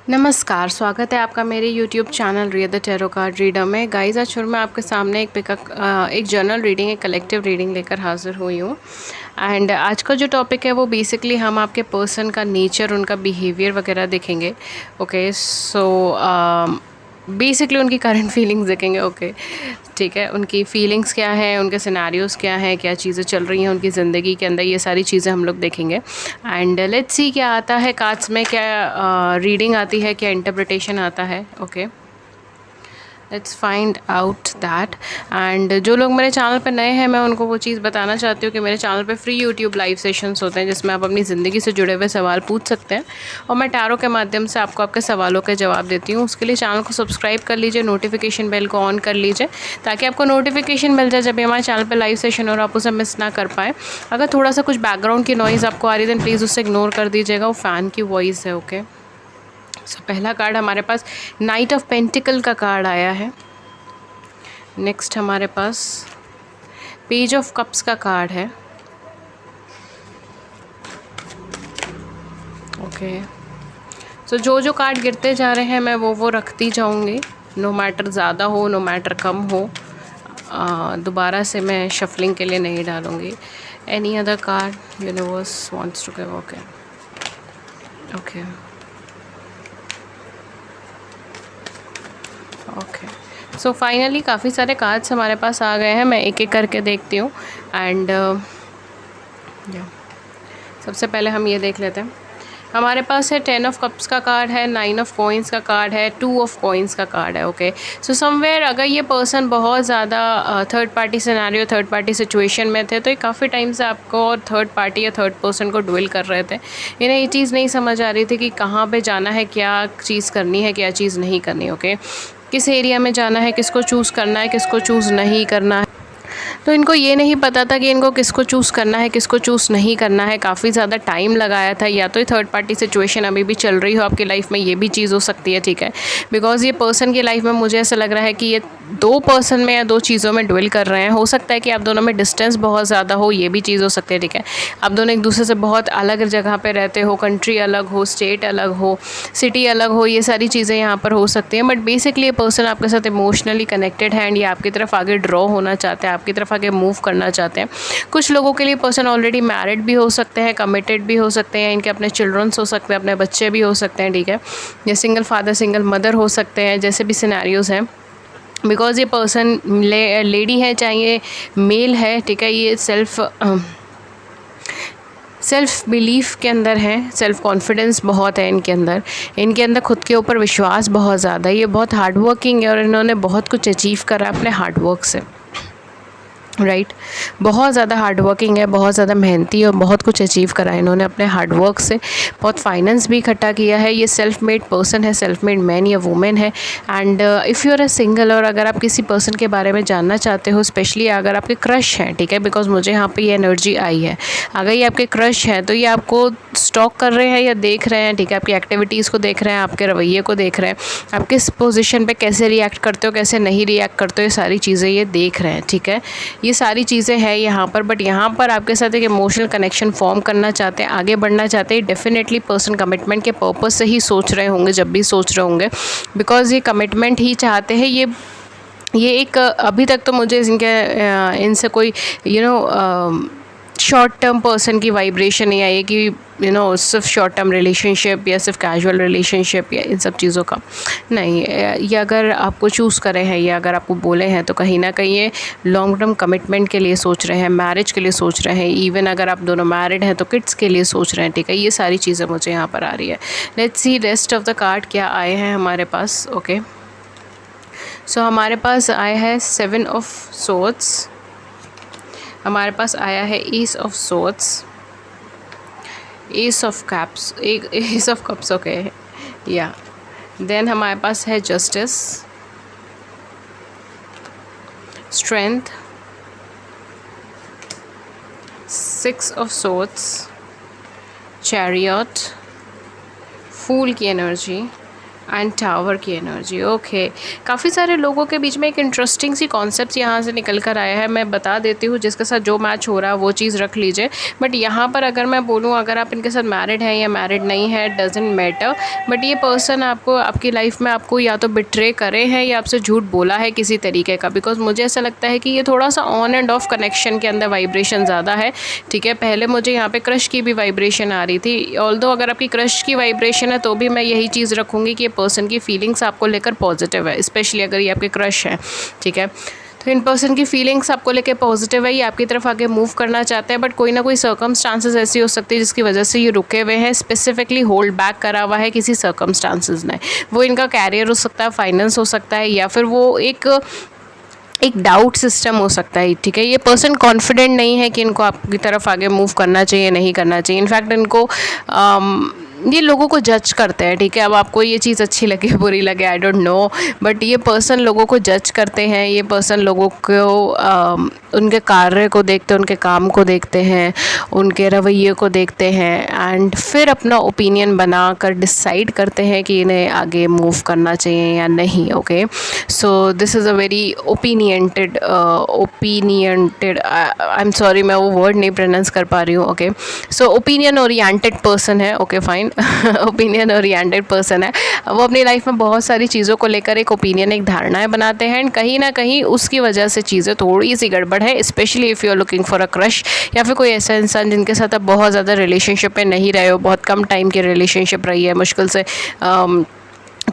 नमस्कार, स्वागत है आपका मेरे YouTube channel Riya the tarot card reader में। गाइस, आज फिर मैं आपके सामने एक जर्नल रीडिंग, एक कलेक्टिव रीडिंग लेकर हाज़िर हुई हूँ। एंड आज का जो टॉपिक है वो बेसिकली हम आपके पर्सन का नेचर, उनका बिहेवियर वगैरह देखेंगे। ओके, सो बेसिकली उनकी करंट फीलिंग्स देखेंगे। ओके, ठीक है, उनकी फीलिंग्स क्या है, उनके सिनेरियोज़ क्या हैं, क्या चीज़ें चल रही हैं उनकी ज़िंदगी के अंदर, ये सारी चीज़ें हम लोग देखेंगे। एंड लेट्स सी क्या आता है कार्ड्स में, क्या रीडिंग आती है, क्या इंटरप्रिटेशन आता है। Okay, let's find out that. And जो लोग मेरे चैनल पे नए हैं, मैं उनको वो चीज़ बताना चाहती हूँ कि मेरे चैनल पे फ्री यूट्यूब लाइव सेशंस होते हैं जिसमें आप अपनी ज़िंदगी से जुड़े हुए सवाल पूछ सकते हैं और मैं टैरो के माध्यम से आपको आपके सवालों के जवाब देती हूँ। उसके लिए चैनल को सब्सक्राइब कर लीजिए, नोटिफिकेशन बेल को ऑन कर लीजिए ताकि आपको नोटिफिकेशन मिल जाए जब भी हमारे चैनल पर लाइव सेशन और आप उसे मिस ना कर पाएँ। अगर थोड़ा सा कुछ बैकग्राउंड की नॉइज़ आपको आ रही है देन प्लीज़ उससे इग्नोर कर दीजिएगा, वो फ़ैन की वॉइस है। ओके, सो पहला कार्ड हमारे पास नाइट ऑफ पेंटिकल का कार्ड आया है। नेक्स्ट हमारे पास पेज ऑफ कप्स का कार्ड है। ओके, सो जो कार्ड गिरते जा रहे हैं मैं वो रखती जाऊंगी, नो मैटर ज़्यादा हो नो मैटर कम हो। दोबारा से मैं शफलिंग के लिए नहीं डालूंगी। Any other card universe wants to give. Okay okay okay, so finally काफ़ी सारे कार्ड्स हमारे पास आ गए हैं। मैं एक एक करके देखती हूँ। एंड सबसे पहले हम ये देख लेते हैं। हमारे पास है 10 ऑफ कप्स का कार्ड है, 9 ऑफ कॉइन्स का कार्ड है, 2 ऑफ कॉइन्स का कार्ड है। ओके, सो समवेयर अगर ये पर्सन बहुत ज़्यादा third party scenario, third party situation में थे तो ये काफ़ी टाइम से आपको और थर्ड पार्टी या थर्ड पर्सन को ड्वेल कर रहे थे। इन्हें ये चीज़ नहीं समझ आ रही थी कि कहाँ पे जाना है, क्या चीज़ करनी है, क्या चीज़ नहीं करनी। ओके, किस एरिया में जाना है, किसको चूज़ करना है, किसको चूज़ नहीं करना है। तो इनको ये नहीं पता था कि इनको किसको चूज़ करना है, किसको चूज़ नहीं करना है। काफ़ी ज़्यादा टाइम लगाया था। या तो ये थर्ड पार्टी सिचुएशन अभी भी चल रही हो आपकी लाइफ में, ये भी चीज़ हो सकती है। ठीक है, बिकॉज़ ये पर्सन की लाइफ में मुझे ऐसा लग रहा है कि ये दो पर्सन में या दो चीज़ों में ड्वेल कर रहे हैं। हो सकता है कि आप दोनों में डिस्टेंस बहुत ज़्यादा हो, ये भी चीज़ हो सकती है। ठीक है, आप दोनों एक दूसरे से बहुत अलग जगह पे रहते हो, कंट्री अलग हो, स्टेट अलग हो, सिटी अलग हो, ये सारी चीज़ें यहाँ पर हो सकती हैं। बट बेसिकली ये पर्सन आपके साथ इमोशनली कनेक्टेड है एंड ये आपकी तरफ आगे ड्रॉ होना चाहते हैं, आपकी तरफ आगे मूव करना चाहते हैं। कुछ लोगों के लिए पर्सन ऑलरेडी मैरिड भी हो सकते हैं, कमिटेड भी हो सकते हैं, इनके अपने चिल्ड्रंस हो सकते हैं, अपने बच्चे भी हो सकते हैं। ठीक है, या सिंगल फादर सिंगल मदर हो सकते हैं, जैसे भी सिनेरियोज़ हैं। बिकॉज़ ये पर्सन लेडी है चाहे ये मेल है। ठीक है, ये सेल्फ़ बिलीफ के अंदर है, सेल्फ़ कॉन्फिडेंस बहुत है इनके अंदर खुद के ऊपर विश्वास बहुत ज़्यादा है। ये बहुत हार्ड वर्किंग है और इन्होंने बहुत कुछ अचीव करा अपने हार्ड वर्क से। राइट, बहुत ज़्यादा हार्ड वर्किंग है, बहुत ज़्यादा मेहनती और बहुत कुछ अचीव करा है इन्होंने अपने हार्ड वर्क से। बहुत फाइनेंस भी इकट्ठा किया है। ये सेल्फ मेड पर्सन है, सेल्फ मेड मैन या वुमेन है। And if you are a single, और अगर आप किसी पर्सन के बारे में जानना चाहते हो, स्पेशली अगर आपके क्रश हैं, ठीक है, बिकॉज मुझे यहाँ पे ये एनर्जी आई है। अगर ये आपके क्रश हैं तो ये आपको स्टॉक कर रहे हैं या देख रहे हैं। ठीक है, आपकी एक्टिविटीज़ को देख रहे हैं, आपके रवैये को देख रहे हैं, आप किस पोजीशन पे कैसे रिएक्ट करते हो, कैसे नहीं रिएक्ट करते हो, ये सारी चीज़ें ये देख रहे हैं। ठीक है, ये सारी चीज़ें हैं यहाँ पर। बट यहाँ पर आपके साथ एक इमोशनल कनेक्शन फॉर्म करना चाहते हैं, आगे बढ़ना चाहते हैं। डेफिनेटली पर्सन कमिटमेंट के पर्पस से ही सोच रहे होंगे, जब भी सोच रहे होंगे, बिकॉज ये कमिटमेंट ही चाहते हैं। ये एक अभी तक तो मुझे इनसे कोई शॉर्ट टर्म पर्सन की वाइब्रेशन नहीं आई है कि सिर्फ शॉर्ट टर्म रिलेशनशिप या सिर्फ कैजुअल रिलेशनशिप या इन सब चीज़ों का नहीं। ये अगर आपको चूज़ करे हैं या अगर आपको बोले हैं तो कहीं ना कहीं ये लॉन्ग टर्म कमिटमेंट के लिए सोच रहे हैं, मैरिज के लिए सोच रहे हैं। इवन अगर आप दोनों मैरिड हैं तो किड्स के लिए सोच रहे हैं। ठीक है, ये सारी चीज़ें मुझे यहाँ पर आ रही है। Let's see rest of the card क्या आए हैं हमारे पास। ओके, सो हमारे पास आया है 7 ऑफ सोर्ड्स, हमारे पास आया है ace of swords, ace of cups, ace of cups. Okay, या देन हमारे पास है justice, strength, 6 of swords, chariot, fool की एनर्जी एंड टावर की एनर्जी। ओके, काफ़ी सारे लोगों के बीच में एक इंटरेस्टिंग सी कॉन्सेप्ट यहाँ से निकल कर आया है, मैं बता देती हूँ, जिसके साथ जो मैच हो रहा है वो चीज़ रख लीजिए। बट यहाँ पर अगर मैं बोलूँ, अगर आप इनके साथ मैरिड हैं या मैरिड नहीं है, डजेंट मैटर, बट ये पर्सन आपको आपकी लाइफ में आपको या तो बिट्रे करे हैं या आपसे झूठ बोला है किसी तरीके का। बिकॉज मुझे ऐसा लगता है कि ये थोड़ा सा ऑन एंड ऑफ कनेक्शन के अंदर वाइब्रेशन ज़्यादा है, ठीक है। पहले मुझे यहाँ पे क्रश की भी वाइब्रेशन आ रही थी, ऑल्दो अगर आपकी क्रश की वाइब्रेशन है तो भी मैं यही चीज़ रखूँगी कि पर्सन की फीलिंग्स आपको लेकर पॉजिटिव है, स्पेशली अगर ये आपके क्रश हैं, ठीक है। तो इन पर्सन की फीलिंग्स आपको लेकर पॉजिटिव है, ये आपकी तरफ आगे मूव करना चाहते हैं, बट कोई ना कोई सर्कमस्टांसेस ऐसी हो सकती है जिसकी वजह से ये रुके हुए हैं, स्पेसिफिकली होल्ड बैक करा हुआ है किसी सर्कमस्टांसेस ने। वो इनका कैरियर हो सकता है, फाइनेंस हो सकता है, या फिर वो एक डाउट सिस्टम हो सकता है, ठीक है। ये पर्सन कॉन्फिडेंट नहीं है कि इनको आपकी तरफ आगे मूव करना चाहिए, नहीं करना चाहिए। इनफैक्ट इनको ये लोगों को जज करते हैं, ठीक है। अब आपको ये चीज़ अच्छी लगे बुरी लगे, आई डोंट नो, बट ये पर्सन लोगों को जज करते हैं। ये पर्सन लोगों को उनके कार्य को देखते हैं, उनके काम को देखते हैं, उनके रवैये को देखते हैं, एंड फिर अपना ओपिनियन बना कर डिसाइड करते हैं कि इन्हें आगे मूव करना चाहिए या नहीं। Okay, so this is a very opinionated I am sorry, मैं वो वर्ड नहीं प्रोनाउंस कर पा रही हूँ। Okay, so opinion oriented person है। Okay fine, opinion oriented person है। वो अपनी लाइफ में बहुत सारी चीज़ों को लेकर एक ओपिनियन, एक धारणाएं बनाते हैं, एंड कहीं ना कहीं उसकी वजह से चीज़ें थोड़ी सी गड़बड़ है, specially if you are looking for a crush, या फिर कोई ऐसा इंसान जिनके साथ आप बहुत ज़्यादा रिलेशनशिप में नहीं रहे हो, बहुत कम टाइम की रिलेशनशिप रही है, मुश्किल से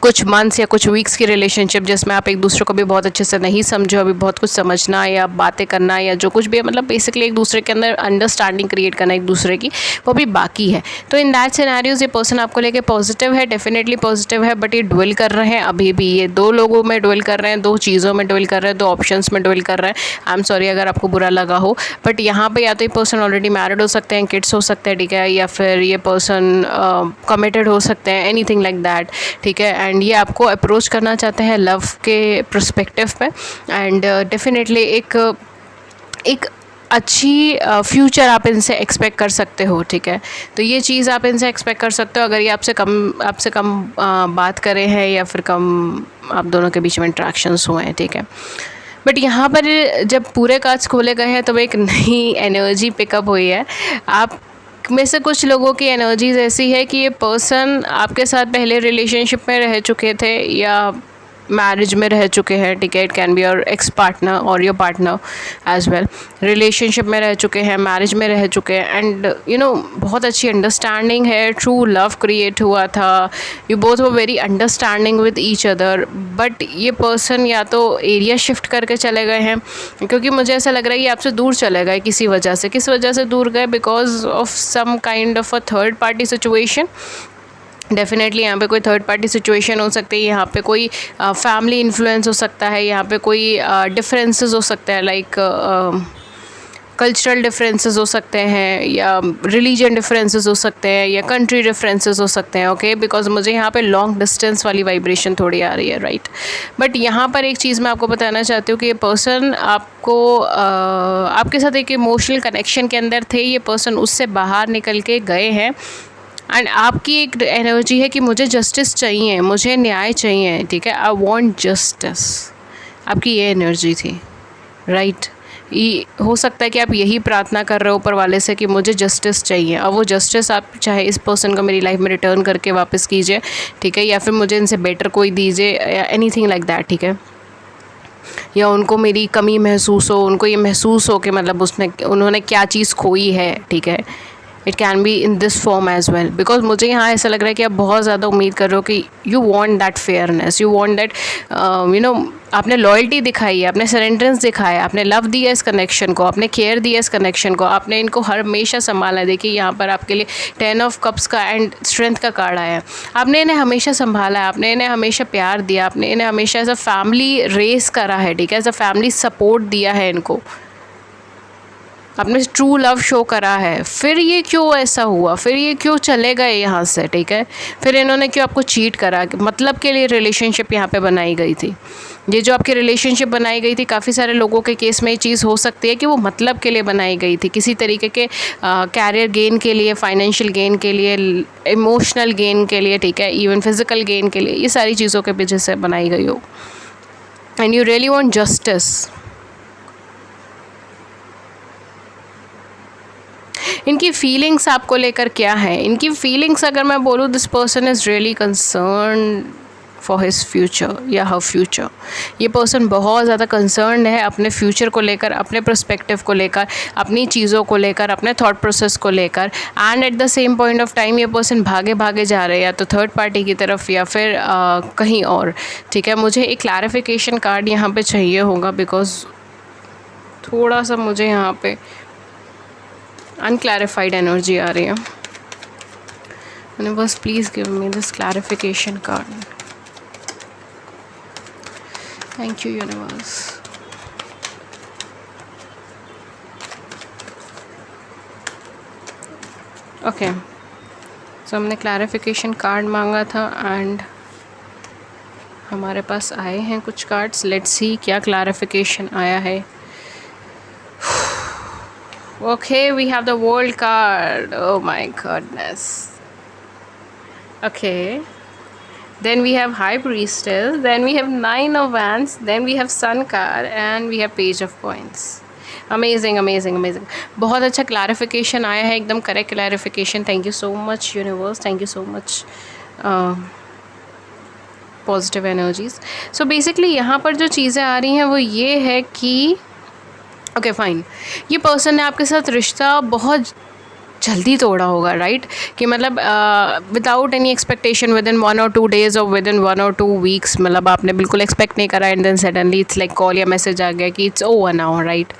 कुछ मंथ्स या कुछ वीक्स की रिलेशनशिप, जिसमें आप एक दूसरे को भी बहुत अच्छे से नहीं समझो, अभी बहुत कुछ समझना या बातें करना या जो कुछ भी है, मतलब बेसिकली एक दूसरे के अंदर अंडरस्टैंडिंग क्रिएट करना एक दूसरे की, वो भी बाकी है। तो इन दैट सिनेरियोज ये पर्सन आपको लेके पॉजिटिव है, डेफिनेटली पॉजिटिव है, बट ये ड्वेल कर रहे हैं अभी भी, ये दो लोगों में ड्वेल कर रहे हैं, दो चीज़ों में ड्वेल कर रहे हैं, दो ऑप्शंस में ड्वेल कर रहे हैं। आई एम सॉरी अगर आपको बुरा लगा हो, बट यहाँ पे या तो ये पर्सन ऑलरेडी मैरिड हो सकते हैं, किड्स हो सकते हैं, ठीक है, या फिर ये पर्सन कमिटेड हो सकते हैं, एनीथिंग लाइक दैट, ठीक है। एंड ये आपको अप्रोच करना चाहते हैं लव के पर्सपेक्टिव पे, एंड डेफिनेटली एक अच्छी फ्यूचर आप इनसे एक्सपेक्ट कर सकते हो, ठीक है। तो ये चीज़ आप इनसे एक्सपेक्ट कर सकते हो अगर ये आपसे कम बात करे हैं या फिर कम आप दोनों के बीच में इंट्रैक्शंस हुए हैं, ठीक है। बट यहाँ पर जब पूरे कांच खोले गए हैं तो एक नई एनर्जी पिकअप हुई है। आप में से कुछ लोगों की एनर्जीज ऐसी है कि ये पर्सन आपके साथ पहले रिलेशनशिप में रह चुके थे या मैरिज में रह चुके हैं, ठीक है। It can be your ex partner और your partner as well. Relationship में रह चुके हैं, मैरिज में रह चुके हैं, एंड यू नो बहुत अच्छी अंडरस्टैंडिंग है, ट्रू लव क्रिएट हुआ था, you both were very understanding with each other. But ये पर्सन या तो एरिया शिफ्ट करके चले गए हैं, क्योंकि मुझे ऐसा लग रहा है कि आपसे दूर चले गए किसी वजह से। किस वजह से दूर गए? Because of some kind of a third party situation. Definitely यहाँ पे कोई थर्ड पार्टी सिचुएशन हो सकती है, यहाँ पे कोई फैमिली इन्फ्लुएंस हो सकता है, यहाँ पे कोई डिफरेंसेस हो सकता है, लाइक कल्चरल डिफरेंसेस हो सकते हैं, या रिलीजन डिफरेंसेस हो सकते हैं, या कंट्री डिफरेंसेस हो सकते हैं। ओके, बिकॉज मुझे यहाँ पे लॉन्ग डिस्टेंस वाली वाइब्रेशन थोड़ी आ रही है, राइट। बट यहाँ पर एक चीज़ मैं आपको बताना चाहती हूँ कि ये पर्सन आपको आपके साथ एक इमोशनल कनेक्शन के अंदर थे, ये पर्सन उससे बाहर निकल के गए हैं, एंड आपकी एक एनर्जी है कि मुझे जस्टिस चाहिए, मुझे न्याय चाहिए, ठीक है, आई वांट जस्टिस। आपकी ये एनर्जी थी, राइट। ये हो सकता है कि आप यही प्रार्थना कर रहे हो ऊपर वाले से कि मुझे जस्टिस चाहिए। अब वो जस्टिस आप चाहे इस पर्सन को मेरी लाइफ में रिटर्न करके वापस कीजिए, ठीक है, या फिर मुझे इनसे बेटर कोई दीजिए, या एनीथिंग लाइक दैट, ठीक है। या उनको मेरी कमी महसूस हो, उनको ये महसूस हो कि मतलब उन्होंने क्या चीज़ खोई है, ठीक है। It can be in this form as well, because मुझे यहाँ ऐसा लग रहा है कि आप बहुत ज़्यादा उम्मीद कर रहे हो कि you want that fairness, you want that you know, आपने लॉयल्टी दिखाई है, आपने सरेंडरेंस दिखाया, आपने लव दिया इस कनेक्शन को, आपने केयर दिया इस कनेक्शन को, आपने इनको हमेशा संभाला है। देखिए यहाँ पर आपके लिए 10 ऑफ कप्स का एंड स्ट्रेंथ का कार्ड आया है। आपने इन्हें हमेशा संभाला है, आपने इन्हें हमेशा प्यार दिया, आपने इन्हें हमेशा एज अ फैमिली रेस करा है, ठीक है, एज अ फैमिली सपोर्ट दिया है इनको। आपने ट्रू लव शो करा है, फिर ये क्यों ऐसा हुआ, फिर ये क्यों चले गए यहाँ से, ठीक है, फिर इन्होंने क्यों आपको चीट करा, मतलब के लिए रिलेशनशिप यहाँ पे बनाई गई थी। ये जो आपकी रिलेशनशिप बनाई गई थी, काफ़ी सारे लोगों के केस में ये चीज़ हो सकती है कि वो मतलब के लिए बनाई गई थी, किसी तरीके के कैरियर गेन के लिए, फाइनेंशियल गेन के लिए, इमोशनल गेन के लिए, ठीक है, इवन फिजिकल गेन के लिए, ये सारी चीज़ों के पीछे से बनाई गई हो। And you really want justice. इनकी फीलिंग्स आपको लेकर क्या है, इनकी फीलिंग्स अगर मैं बोलूँ, this person is really concern for his future या हर फ्यूचर। ये पर्सन बहुत ज़्यादा कंसर्न है अपने फ्यूचर को लेकर, अपने पर्सपेक्टिव को लेकर, अपनी चीज़ों को लेकर, अपने थॉट प्रोसेस को लेकर। And at the same point of time ये पर्सन भागे भागे जा रहे हैं या तो थर्ड पार्टी की तरफ या फिर कहीं और, ठीक है। मुझे एक क्लैरिफिकेशन कार्ड यहाँ पे चाहिए होगा, बिकॉज थोड़ा सा मुझे यहाँ पे अनक्लैरिफाइड एनर्जी आ रही है। Universe please give me this clarification card. Thank you universe. Okay, so हमने क्लैरिफिकेशन कार्ड मांगा था एंड हमारे पास आए हैं कुछ कार्ड्स। लेट्स सी क्या क्लैरिफिकेशन आया है। Okay, we have the world card. Oh my goodness. Okay. Then we have High Priestess. Then we have Nine of Wands. Then we have Sun card. And we have Page of Coins. Amazing, amazing, amazing. बहुत अच्छा clarification आया है, एकदम correct clarification. Thank you so much universe, thank you so much positive energies. So basically यहाँ पर जो चीज़ें आ रही हैं वो ये है कि ओके फाइन, ये पर्सन ने आपके साथ रिश्ता बहुत जल्दी तोड़ा होगा, राइट, कि मतलब without any expectation, with in 1 or 2 days और विद इन 1 or 2 weeks, मतलब आपने बिल्कुल एक्सपेक्ट नहीं करा and then suddenly it's like call या मैसेज आ गया कि इट्स ओवर नाउ, राइट,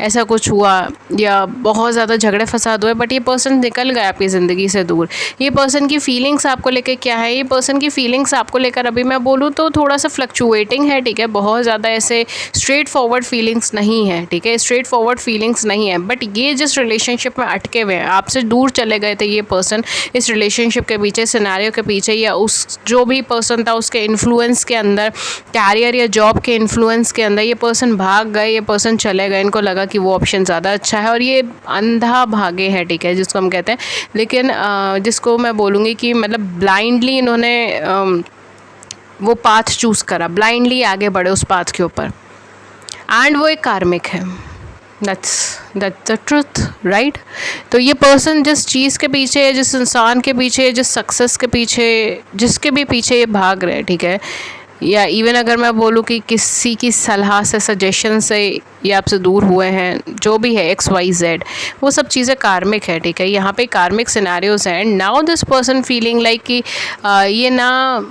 ऐसा कुछ हुआ या बहुत ज़्यादा झगड़े फसाद हुए, बट ये पर्सन निकल गया आपकी ज़िंदगी से दूर। ये पर्सन की फीलिंग्स आपको लेकर क्या है, ये पर्सन की फीलिंग्स आपको लेकर अभी मैं बोलूँ तो थोड़ा सा फ्लक्चुएटिंग है, ठीक है, बहुत ज़्यादा ऐसे स्ट्रेट फॉरवर्ड फीलिंग्स नहीं है, ठीक है, स्ट्रेट फॉरवर्ड फीलिंग्स नहीं है। बट ये जिस रिलेशनशिप में अटके हुए हैं, आपसे दूर चले गए थे ये पर्सन, इस रिलेशनशिप के पीछे, सिनेरियो के पीछे, या उस जो भी पर्सन था उसके इन्फ्लुएंस के अंदर, कैरियर या जॉब के इन्फ्लुएंस के अंदर ये पर्सन भाग गए, ये पर्सन चले गए, इनको लगा कि वो ऑप्शन ज़्यादा अच्छा है और ये अंधा भागे हैं, ठीक है, जिसको हम कहते हैं। लेकिन जिसको मैं बोलूँगी कि मतलब ब्लाइंडली इन्होंने वो पाथ चूज़ करा, ब्लाइंडली आगे बढ़े उस पाथ के ऊपर, एंड वो एक कार्मिक है। That's the truth, right. तो ये पर्सन जिस चीज़ के पीछे, जिस इंसान के पीछे, जिस सक्सेस के पीछे, जिसके भी पीछे ये भाग रहे हैं, ठीक है, या इवन अगर मैं बोलूँ कि किसी की सलाह से, सजेशन से ये आपसे दूर हुए हैं, जो भी है XYZ, वो सब चीज़ें कार्मिक है, ठीक है। यहाँ पे कार्मिक सिनेरियोज हैं। Now this person feeling like कि ये ना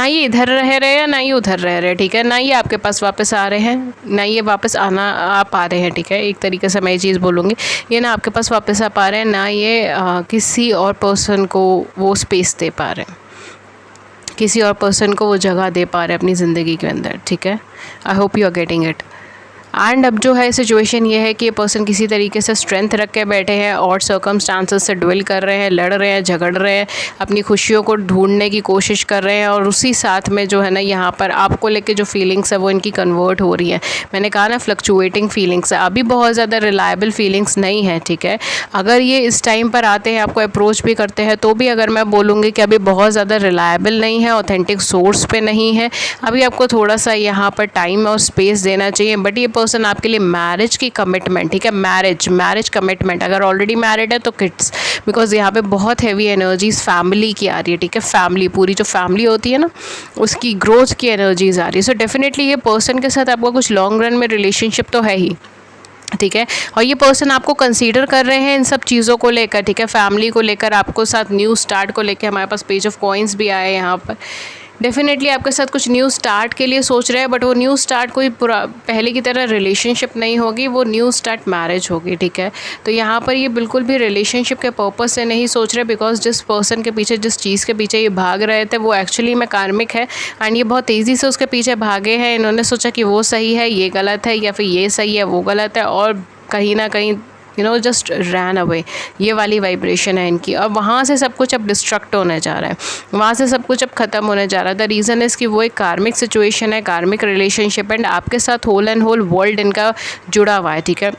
ये इधर रह रहे हैं, ना ये उधर रह रहे हैं, ठीक है, ना ये आपके पास वापस आ रहे हैं, ना ये वापस आ पा रहे हैं, ठीक है, एक तरीके से मैं ये चीज़ बोलूँगी, ये ना आपके पास वापस आ पा रहे हैं, ना ये किसी और पर्सन को वो स्पेस दे पा रहे हैं, किसी और पर्सन को वो जगह दे पा रहे हैं अपनी ज़िंदगी के अंदर, ठीक है। I hope you are getting it. And अब जो है सिचुएशन ये है कि ये पर्सन किसी तरीके से स्ट्रेंथ रख के बैठे हैं और सर्कमस्टांसेस से ड्वेल कर रहे हैं, लड़ रहे हैं, झगड़ रहे हैं, अपनी खुशियों को ढूंढने की कोशिश कर रहे हैं, और उसी साथ में जो है ना यहाँ पर आपको लेके जो फीलिंग्स है वो इनकी कन्वर्ट हो रही हैं। मैंने कहा ना फ्लक्चुएटिंग फीलिंग्स है, अभी बहुत ज़्यादा रिलायबल फीलिंग्स नहीं है, ठीक है। अगर ये इस टाइम पर आते हैं, आपको अप्रोच भी करते हैं, तो भी अगर मैं बोलूँगी कि अभी बहुत ज़्यादा रिलायबल नहीं है, ऑथेंटिक सोर्स पे नहीं है, अभी आपको थोड़ा सा यहाँ पर टाइम और स्पेस देना चाहिए। बट ये पर्सन आपके लिए मैरिज की कमिटमेंट, ठीक है, मैरिज कमिटमेंट, अगर ऑलरेडी मैरिड है तो किड्स, बिकॉज यहाँ पे बहुत हैवी एनर्जीज फैमिली की आ रही है, ठीक है, फैमिली, पूरी जो फैमिली होती है ना उसकी ग्रोथ की एनर्जीज आ रही है। सो डेफिनेटली ये पर्सन के साथ आपका कुछ लॉन्ग रन में रिलेशनशिप तो है ही, ठीक है, और ये पर्सन आपको कंसीडर कर रहे हैं इन सब चीज़ों को लेकर, ठीक है, फैमिली को लेकर, आपको साथ न्यू स्टार्ट को लेकर। हमारे पास पेज ऑफ कॉइन्स भी आए यहाँ पर, डेफिनेटली आपके साथ कुछ न्यू स्टार्ट के लिए सोच रहे हैं, बट वो न्यू स्टार्ट कोई पहले की तरह रिलेशनशिप नहीं होगी, वो न्यू स्टार्ट मैरिज होगी, ठीक है। तो यहाँ पर ये बिल्कुल भी रिलेशनशिप के पर्पस से नहीं सोच रहे, बिकॉज जिस पर्सन के पीछे, जिस चीज़ के पीछे ये भाग रहे थे वो एक्चुअली में कार्मिक है, एंड ये बहुत तेज़ी से उसके पीछे भागे हैं। इन्होंने सोचा कि वो सही है, ये गलत है, या फिर ये सही है, वो गलत है, और कहीं ना कहीं जस्ट रैन अवे। ये वाली वाइब्रेशन है इनकी, और वहाँ से सब कुछ अब डिस्ट्रक्ट होने जा रहा है, वहाँ से सब कुछ अब ख़त्म होने जा रहा है। द रीज़न इज़ कि वो एक कार्मिक सिचुएशन है, कार्मिक रिलेशनशिप, एंड आपके साथ होल एंड होल वर्ल्ड इनका जुड़ा हुआ है, ठीक है।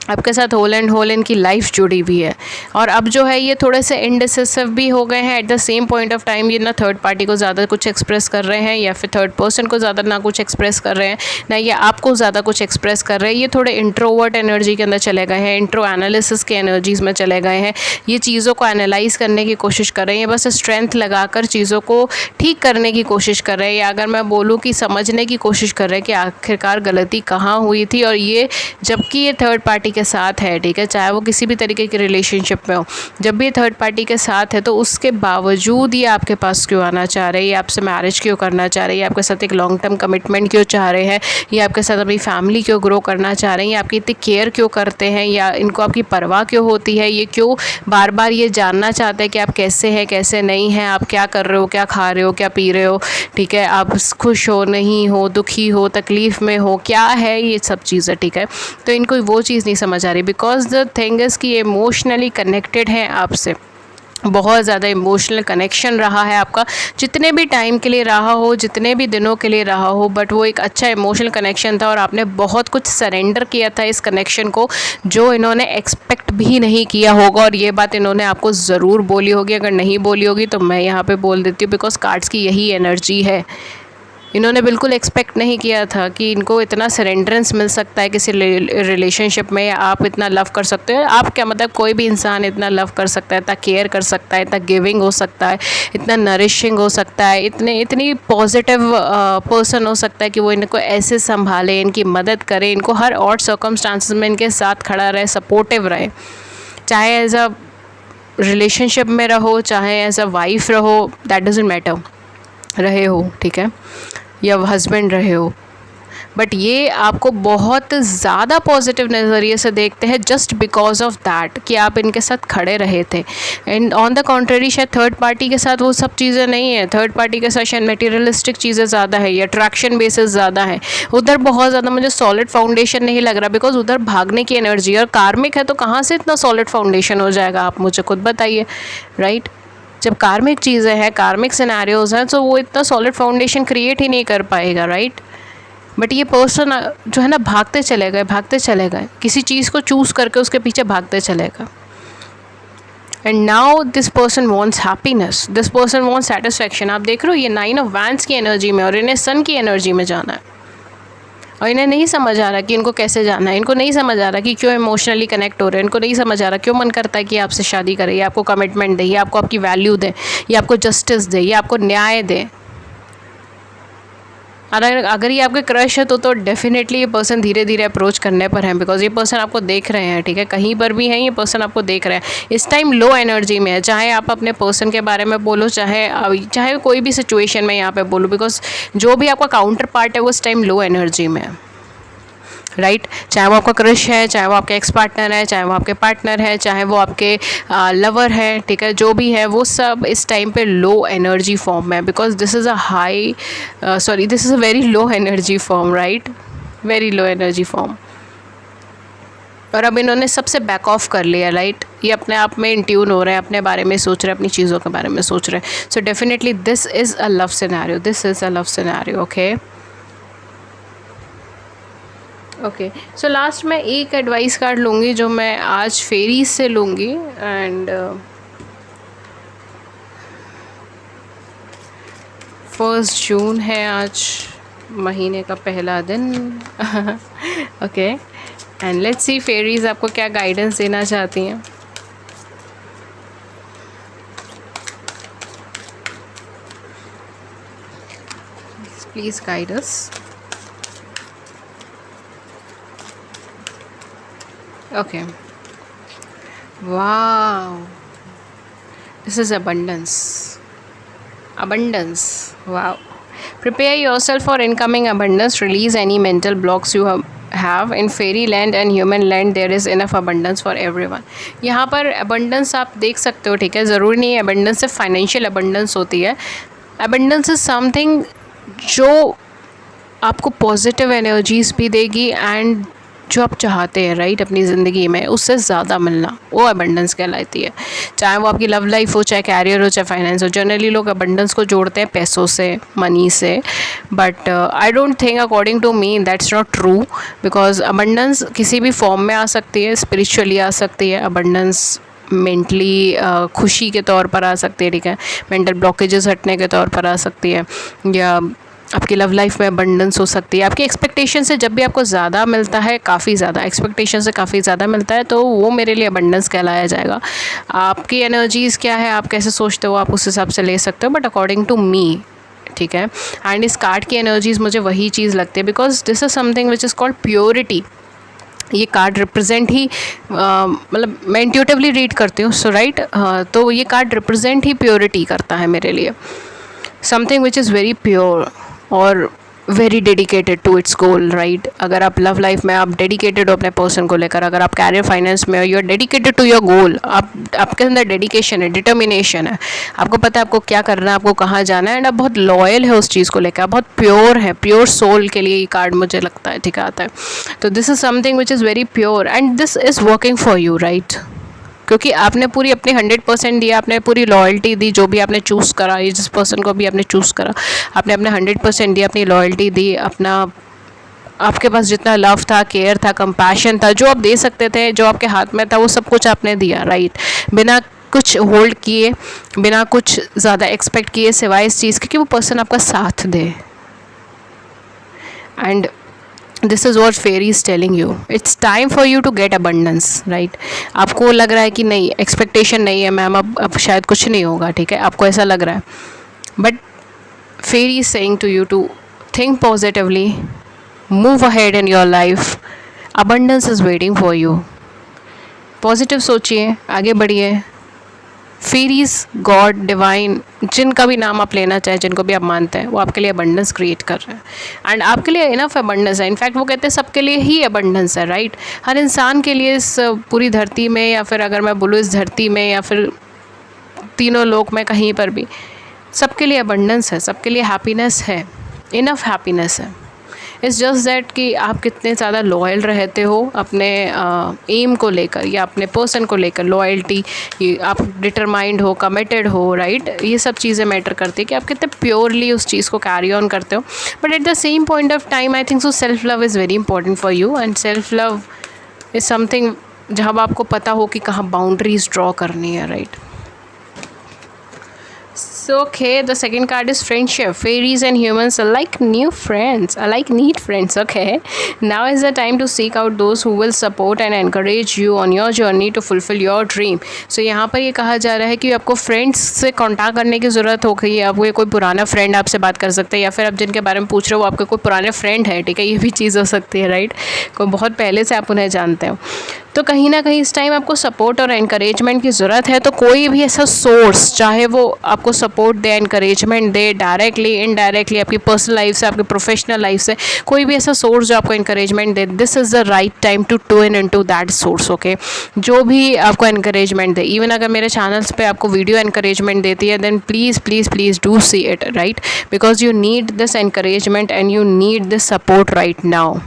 आपके साथ होल एंड होल इनकी लाइफ जुड़ी हुई है, और अब जो है ये थोड़े से इनडिसिसिव भी हो गए हैं। At the same point of time ये ना थर्ड पार्टी को ज़्यादा कुछ एक्सप्रेस कर रहे हैं, या फिर थर्ड पर्सन को ज़्यादा ना कुछ एक्सप्रेस कर रहे हैं, ना ये आपको ज़्यादा कुछ एक्सप्रेस कर रहे हैं। ये थोड़े इंट्रोवर्ट एनर्जी के अंदर चले गए हैं, इंट्रो एनालिसिस के एनर्जीज़ में चले गए हैं। ये चीज़ों को एनालाइज करने की कोशिश कर रहे हैं, बस स्ट्रेंथ लगाकर चीज़ों को ठीक करने की कोशिश कर रहे हैं, या अगर मैं बोलूँ कि समझने की कोशिश कर रहे हैं कि आखिरकार गलती कहाँ हुई थी। और ये जबकि ये थर्ड पार्टी के साथ है, ठीक है, चाहे वो किसी भी तरीके की रिलेशनशिप में हो, जब भी थर्ड पार्टी के साथ है तो उसके बावजूद ये आपके पास क्यों आना चाह रहे हैं, ये आपसे मैरिज क्यों करना चाह रहे हैं, ये आपके साथ एक लॉन्ग टर्म कमिटमेंट क्यों चाह रहे हैं, ये आपके साथ अपनी फैमिली क्यों ग्रो करना चाह रहे हैं, ये आपकी इतनी केयर क्यों करते हैं, या इनको आपकी परवाह क्यों होती है, ये क्यों बार बार ये जानना चाहते हैं कि आप कैसे हैं, कैसे नहीं हैं, आप क्या कर रहे हो, क्या खा रहे हो, क्या पी रहे हो, ठीक है, आप खुश हो, नहीं हो, दुखी हो, तकलीफ़ में हो, क्या है ये सब चीज़ें, ठीक है। तो इनको वो चीज़ नहीं समझ आ रही, बिकॉज द थिंग इज़ कि इमोशनली कनेक्टेड हैं आपसे, बहुत ज़्यादा इमोशनल कनेक्शन रहा है आपका, जितने भी टाइम के लिए रहा हो, जितने भी दिनों के लिए रहा हो, बट वो एक अच्छा इमोशनल कनेक्शन था, और आपने बहुत कुछ सरेंडर किया था इस कनेक्शन को, जो इन्होंने एक्सपेक्ट भी नहीं किया होगा। और ये बात इन्होंने आपको ज़रूर बोली होगी, अगर नहीं बोली होगी तो मैं यहाँ पे बोल देती हूँ, बिकॉज कार्ड्स की यही एनर्जी है। इन्होंने बिल्कुल एक्सपेक्ट नहीं किया था कि इनको इतना सरेंडरेंस मिल सकता है किसी रिलेशनशिप में, या आप इतना लव कर सकते हो। आप क्या मतलब, कोई भी इंसान इतना लव कर सकता है, इतना केयर कर सकता है, इतना गिविंग हो सकता है, इतना नरिशिंग हो सकता है, इतनी पॉजिटिव पर्सन हो सकता है कि वो इनको ऐसे संभाले, इनकी मदद करे, इनको हर ऑड सर्कमस्टांसिस में इनके साथ खड़ा रहे, सपोर्टिव रहे, चाहे एज अ रिलेशनशिप में रहो, चाहे एज अ वाइफ रहो, दैट डजंट मैटर, रहे हो, ठीक है, या हस्बैंड रहे हो। बट ये आपको बहुत ज़्यादा पॉजिटिव नज़रिए से देखते हैं, जस्ट बिकॉज ऑफ दैट कि आप इनके साथ खड़े रहे थे। एंड ऑन द कॉन्ट्ररी शायद थर्ड पार्टी के साथ वो सब चीज़ें नहीं है, थर्ड पार्टी के साथ शायद मटेरियलिस्टिक चीज़ें ज़्यादा है, या अट्रैक्शन बेसिस ज़्यादा है। उधर बहुत ज़्यादा मुझे सॉलिड फाउंडेशन नहीं लग रहा, बिकॉज उधर भागने की एनर्जी, और कार्मिक है तो कहाँ से इतना सॉलिड फाउंडेशन हो जाएगा, आप मुझे खुद बताइए, राइट। जब कार्मिक चीज़ें हैं, कार्मिक सिनेरियोज़ हैं, तो वो इतना सॉलिड फाउंडेशन क्रिएट ही नहीं कर पाएगा, राइट। बट ये पर्सन जो है ना, भागते चले गए, किसी चीज़ को चूज़ करके उसके पीछे भागते चले गए। And now this person wants happiness, this person wants satisfaction. आप देख रहे हो ये 9 ऑफ वैंड्स की एनर्जी में, और इन्हें सन की एनर्जी में जाना है, और इन्हें नहीं समझ आ रहा कि इनको कैसे जाना है, इनको नहीं समझ आ रहा कि क्यों इमोशनली कनेक्ट हो रहे हैं, इनको नहीं समझ आ रहा क्यों मन करता है कि आपसे शादी करे, या आपको कमिटमेंट दे, या आपको आपकी वैल्यू दे, या आपको जस्टिस दे, या आपको न्याय दे। अगर ये आपके क्रश है तो डेफिनेटली ये पर्सन धीरे धीरे अप्रोच करने पर है, बिकॉज ये पर्सन आपको देख रहे हैं, ठीक है, कहीं पर भी हैं ये पर्सन आपको देख रहे हैं। इस टाइम लो एनर्जी में है, चाहे आप अपने पर्सन के बारे में बोलो, चाहे कोई भी सिचुएशन में यहाँ पे बोलो, बिकॉज जो भी आपका काउंटर पार्ट है वो इस टाइम लो एनर्जी में है, राइट। चाहे वो आपका क्रश है, चाहे वो आपके एक्स पार्टनर है, चाहे वो आपके पार्टनर है, चाहे वो आपके लवर है, ठीक है, जो भी है वो सब इस टाइम पे लो एनर्जी फॉर्म में है, because this is a very low energy form, right, very low energy form. और अब इन्होंने सबसे बैक ऑफ कर लिया, राइट। ये अपने आप में इंट्यून हो रहे हैं, अपने बारे में सोच रहे हैं, अपनी चीज़ों के बारे में सोच रहे हैं। So definitely this is a love scenario, this is a love scenario, okay. Okay, so last में एक एडवाइस कार्ड लूँगी जो मैं आज फेरीज से लूँगी, एंड 1 जून है आज, महीने का पहला दिन। Okay, and let's see fairies आपको क्या गाइडेंस देना चाहती हैं। Please guide us. Okay. Wow. This is abundance. Abundance. Wow. Prepare yourself for incoming abundance. Release any mental blocks you have. In fairyland and human land there is enough abundance for everyone. यहाँ पर abundance आप देख सकते हो, ठीक है. ज़रूरी नहीं है abundance सिर्फ फाइनेंशियल abundance होती है. abundance इज़ समथिंग जो आपको पॉजिटिव एनर्जीज भी देगी एंड जो आप चाहते हैं राइट अपनी ज़िंदगी में उससे ज़्यादा मिलना, वो अबंडेंस कहलाती है. चाहे वो आपकी लव लाइफ हो, चाहे कैरियर हो, चाहे फाइनेंस हो. जनरली लोग अबंडेंस को जोड़ते हैं पैसों से, मनी से, but I don't think according to me that's not true. Because abundance किसी भी फॉर्म में आ सकती है, स्पिरिचुअली आ सकती है अबंडेंस, मेंटली खुशी के तौर पर आ सकती है, ठीक है, मेंटल ब्लॉकेजेस हटने के तौर पर आ सकती है, या आपकी लव लाइफ में अबंडेंस हो सकती है. आपकी एक्सपेक्टेशन से जब भी आपको ज़्यादा मिलता है, काफ़ी ज़्यादा एक्सपेक्टेशन से काफ़ी ज़्यादा मिलता है, तो वो मेरे लिए अबंडेंस कहलाया जाएगा. आपकी एनर्जीज़ क्या है, आप कैसे सोचते हो, आप उस हिसाब से ले सकते हो, बट अकॉर्डिंग टू मी, ठीक है. एंड इस कार्ड की एनर्जीज़ मुझे वही चीज़ लगती है, because this is something which is called purity. ये कार्ड रिप्रेजेंट ही मतलब मैं इंट्यूटिवली रीड करती हूँ, सो राइट, तो ये कार्ड रिप्रेजेंट ही प्योरिटी करता है मेरे लिए. Something which is very pure और very dedicated to its goal, right. अगर आप लव लाइफ में आप डेडिकेटेड हो अपने पर्सन को लेकर, अगर आप कैरियर फाइनेंस में हो, you are dedicated to your goal. आपके अंदर डेडिकेशन है, डिटर्मिनेशन है, आपको पता है आपको क्या करना है, आपको कहाँ जाना है, एंड आप बहुत लॉयल है उस चीज़ को लेकर, आप बहुत प्योर है. प्योर सोल के लिए ये कार्ड मुझे लगता है, ठीक आता है. तो this is something which is very pure and this is working for you, right. क्योंकि आपने पूरी अपनी 100% दिया, आपने पूरी लॉयल्टी दी, जो भी आपने चूज़ करा, ये जिस पर्सन को भी आपने चूज़ करा, आपने अपने 100% दिया, अपनी लॉयल्टी दी, अपना आपके पास जितना लव था, केयर था, कंपैशन था, जो आप दे सकते थे, जो आपके हाथ में था, वो सब कुछ आपने दिया, राइट. बिना कुछ होल्ड किए, बिना कुछ ज़्यादा एक्सपेक्ट किए, सिवाय इस चीज़ के कि वो पर्सन आपका साथ दे. And this is what fairy is telling you, it's time for you to get abundance, right. आपको लग रहा है कि नहीं, एक्सपेक्टेशन नहीं है मैम, अब शायद कुछ नहीं होगा, ठीक है, आपको ऐसा लग रहा है, but fairy is saying to you to think positively, move ahead in your life. Abundance is waiting for you. Positive सोचिए, आगे बढ़िए. फेरीज, गॉड, डिवाइन, जिनका भी नाम आप लेना चाहें, जिनको भी आप मानते हैं, वो आपके लिए अबंडेंस क्रिएट कर रहे हैं एंड आपके लिए इनफ अबंडेंस है. इनफैक्ट वो कहते हैं सबके लिए ही अबंडेंस है, राइट. हर इंसान के लिए इस पूरी धरती में, या फिर अगर मैं बोलूँ इस धरती में, या फिर तीनों लोक में, कहीं पर भी सबके लिए अबंडेंस है, सबके लिए हैप्पीनेस है, इनफ हैप्पीनेस है. इट्स जस्ट दैट कि आप कितने ज़्यादा लॉयल रहते हो अपने एम को लेकर या अपने पर्सन को लेकर. लॉयल्टी, आप डिटरमाइंड हो, कमिटेड हो, राइट. ये सब चीज़ें मैटर करती है कि आप कितने प्योरली उस चीज़ को कैरी ऑन करते हो. But at the same point of time I think so self love is very important for you. And self love is something जहाँ आपको पता हो कि कहाँ बाउंड्रीज ड्रॉ करनी है, right. So okay, the second card is friendship. Fairies and humans are like new friends, are like neat friends. Okay, now is the time to seek out those who will support and encourage you on your journey to fulfill your dream. So यहाँ पर ये कहा जा रहा है कि आपको friends से कॉन्टैक्ट करने की ज़रूरत हो गई है. आपको कोई पुराना फ्रेंड आपसे बात कर सकता है, या फिर आप जिनके बारे में पूछ रहे हो वो आपके कोई पुराने फ्रेंड है, ठीक है, ये भी चीज़ हो सकती है, राइट. कोई बहुत पहले से आप उन्हें जानते हो, तो कहीं ना कहीं इस टाइम आपको सपोर्ट और एनकरेजमेंट की ज़रूरत है. तो कोई भी ऐसा सोर्स, चाहे वो आपको सपोर्ट दे, एनकरेजमेंट दे, डायरेक्टली, इनडायरेक्टली, आपकी पर्सनल लाइफ से, आपकी प्रोफेशनल लाइफ से, कोई भी ऐसा सोर्स जो आपको एनकरेजमेंट दे, this is the right time to tune into that source. Okay, जो भी आपको एनकरेजमेंट दे, इवन अगर मेरे चैनल्स पे आपको वीडियो एनकरेजमेंट देती है, then please please please do see it, right, because you need this encouragement and you need this support right now.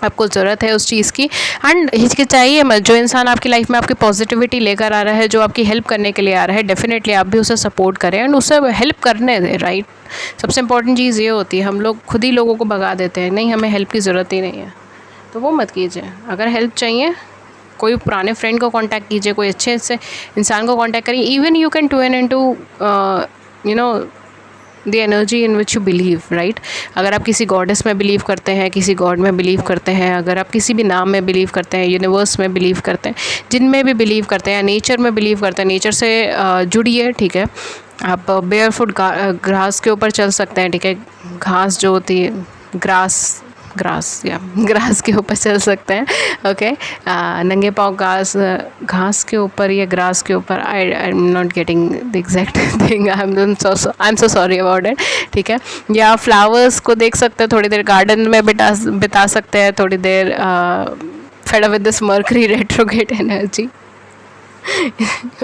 आपको ज़रूरत है उस चीज़ की. एंड हिचकिचाइए मत. जो इंसान आपकी लाइफ में आपकी पॉजिटिविटी लेकर आ रहा है, जो आपकी हेल्प करने के लिए आ रहा है, डेफिनेटली आप भी उसे सपोर्ट करें एंड उसे हेल्प करने दें, राइट. सबसे इंपॉर्टेंट चीज़ ये होती है, हम लोग खुद ही लोगों को भगा देते हैं, नहीं हमें हेल्प की ज़रूरत ही नहीं है, तो वो मत कीजिए. अगर हेल्प चाहिए, कोई पुराने फ्रेंड को कांटेक्ट कीजिए, कोई अच्छे से इंसान को कांटेक्ट करिए. Even you can tune into you know the energy in which you believe, right. अगर आप किसी गॉडेस में बिलीव करते हैं, किसी गॉड में बिलीव करते हैं, अगर आप किसी भी नाम में बिलीव करते हैं, यूनिवर्स में बिलीव करते हैं, जिनमें भी बिलीव करते हैं, नेचर में बिलीव करते हैं, नेचर से जुड़िए, ठीक है. आप बेयर फुट घास के ऊपर चल सकते हैं, ठीक है. घास जो होती है, ग्रास ग्रास या ग्रास के ऊपर चल सकते हैं, ओके। नंगे पाँव घास के ऊपर या ग्रास के ऊपर, I am not getting the exact thing, I am so sorry about it, ठीक है। या फ्लावर्स को देख सकते हैं, थोड़ी देर गार्डन में बिता सकते हैं, थोड़ी देर fed up with this Mercury retrograde energy,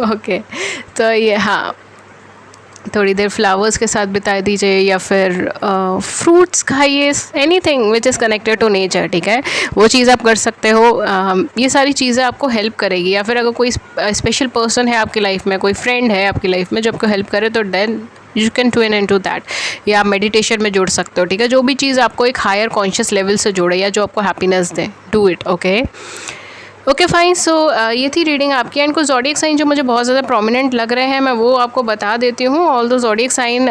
okay. तो ये हाँ, थोड़ी देर फ्लावर्स के साथ बिता दीजिए, या फिर फ्रूट्स खाइए, anything which is connected to nature, ठीक है, वो चीज़ आप कर सकते हो। ये सारी चीज़ें आपको हेल्प करेगी। या फिर अगर कोई स्पेशल पर्सन है आपकी लाइफ में, कोई फ्रेंड है आपकी लाइफ में जो आपको हेल्प करे, तो then you can tune into that, या आप मेडिटेशन में जुड़ सकते हो, ठीक है। जो भी चीज़ आपको एक हायर कॉन्शियस लेवल से जोड़े या जो आपको हैप्पीनेस दे, do it, okay. Okay fine. So ये थी रीडिंग आपकी। एंड कुछ ज़ोडिएक साइन जो मुझे बहुत ज़्यादा प्रोमिनेंट लग रहे हैं, मैं वो आपको बता देती हूँ। ऑल दो ज़ोडिएक साइन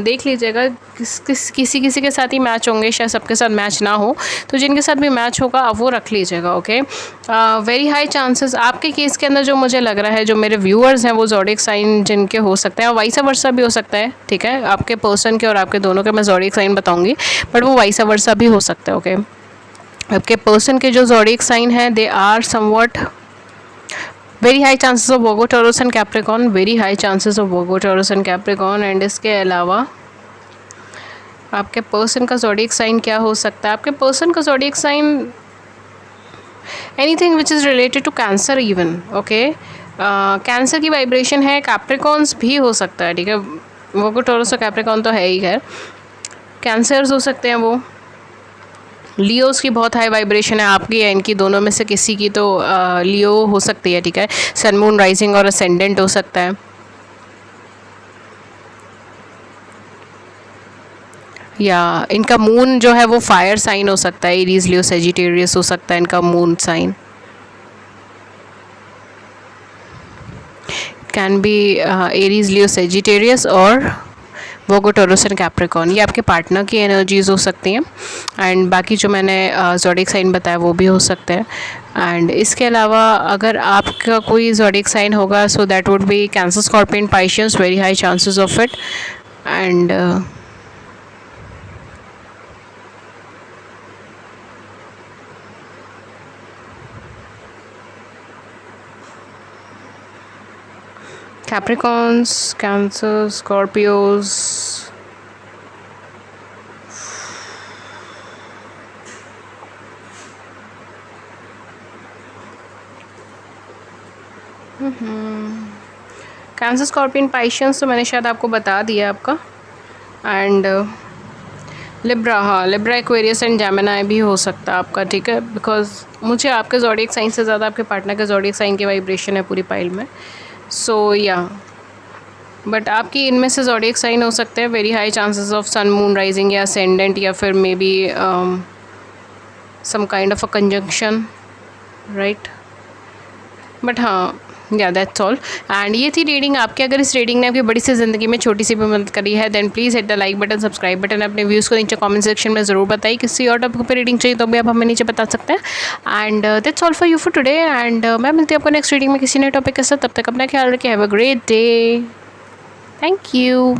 देख लीजिएगा, किसी के साथ ही मैच होंगे, शायद सबके साथ मैच ना हो, तो जिनके साथ भी मैच होगा आप वो रख लीजिएगा, ओके। वेरी हाई चांसेस आपके केस के अंदर जो मुझे लग रहा है, जो मेरे व्यूअर्स हैं वो ज़ोडिएक साइन जिनके हो सकते हैं, वाइसा वर्सा भी हो सकता है, ठीक है। आपके पर्सन के और आपके दोनों के मैं ज़ोडिएक साइन बताऊँगी, बट वो वाइसा वर्सा भी हो सकता है, ओके। आपके पर्सन के जो ज़ोडिएक साइन है, they are somewhat very high chances of Virgo, Taurus and Capricorn, very high chances of Virgo, Taurus and Capricorn. And इसके अलावा आपके पर्सन का ज़ोडिएक साइन क्या हो सकता है? आपके पर्सन का zodiac sign anything which is related to Cancer even, okay. Cancer की वाइब्रेशन है, कैप्रिकॉर्न्स भी हो सकता है, ठीक है। वर्गो, टॉरस और कैप्रिकॉर्न तो है ही, खैर कैंसर्स हो सकते हैं वो। लियोस की बहुत हाई वाइब्रेशन है आपकी या इनकी, दोनों में से किसी की, तो लियो हो सकती है, ठीक है। सन, मून, राइजिंग और असेंडेंट हो सकता है। या इनका मून जो है वो फायर साइन हो सकता है, एरीज, लियो, सेजिटेरियस हो सकता है इनका moon sign. Can be Aries, Leo, Sagittarius और वर्गो, टॉरस एंड कैप्रिकॉर्न। ये आपके पार्टनर की एनर्जीज हो सकती हैं। एंड बाकी जो मैंने ज़ोडिएक साइन बताया वो भी हो सकते हैं। एंड इसके अलावा अगर आपका कोई ज़ोडिएक साइन होगा, so that would be Cancer, Scorpion, Pisces, very high chances of it. And Capricorns, Cancer, Scorpios, Cancer, Scorpion, Pisceans तो मैंने शायद आपको बता दिया आपका। एंड लिब्रा, हाँ लिब्रा, एक्वेरियस एंड जेमिनी भी हो सकता है आपका, ठीक है। बिकॉज मुझे आपके ज़ोडिएक साइन से ज़्यादा आपके पार्टनर के ज़ोडिएक साइन की वाइब्रेशन है पूरी पाइल में। सो या बट आपकी इनमें से ज़ोडिएक साइन हो सकते हैं, very high chances of sun, moon, rising या असेंडेंट, या फिर maybe some kind of a conjunction, right. But हाँ, या दैट्स ऑल। एंड ये थी रीडिंग आपकी। अगर इस रीडिंग ने आपकी बड़ी सी ज़िंदगी में छोटी सी भी मदद करी है, then please hit the like button, subscribe button. अपने व्यूज़ को नीचे कमेंट सेक्शन में ज़रूर बताइए। किसी और टॉपिक पर रीडिंग चाहिए तो भी आप हमें नीचे बता सकते हैं। And that's all for you for today. And मैं मिलती हूँ आपको नेक्स्ट रीडिंग में किसी नए टॉपिक के साथ। तब तक अपना ख्याल रखिए। Have a great day. Thank you.